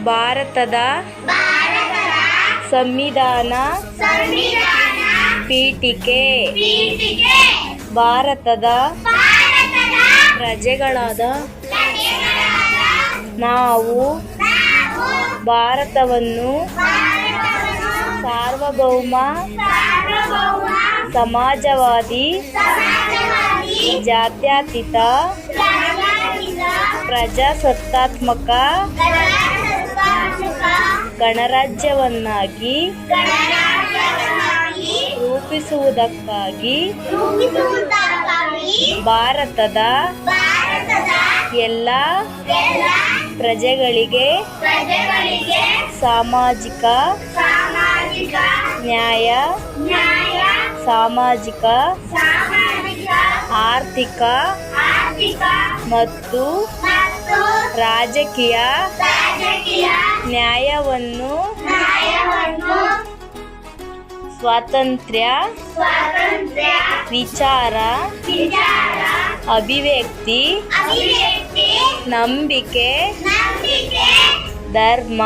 ಭಾರತದ ಸಂವಿಧಾನ ಪೀಠಿಕೆ ಭಾರತದ ಪ್ರಜೆಗಳಾದ ನಾವು ಭಾರತವನ್ನು ಸಾರ್ವಭೌಮ ಸಮಾಜವಾದಿ ಜಾತ್ಯತೀತ ಪ್ರಜಾಸತ್ತಾತ್ಮಕ ಗಣರಾಜ್ಯವನ್ನಾಗಿ ರೂಪಿಸುವುದಕ್ಕಾಗಿ ಭಾರತದ ಎಲ್ಲ ಪ್ರಜೆಗಳಿಗೆ ಸಾಮಾಜಿಕ ನ್ಯಾಯ, ಸಾಮಾಜಿಕ ಆರ್ಥಿಕ ಮತ್ತು ರಾಜಕೀಯ ನ್ಯಾಯವನ್ನು ಸ್ವಾತಂತ್ರ್ಯ, ವಿಚಾರ, ಅಭಿವ್ಯಕ್ತಿ, ನಂಬಿಕೆ, ಧರ್ಮ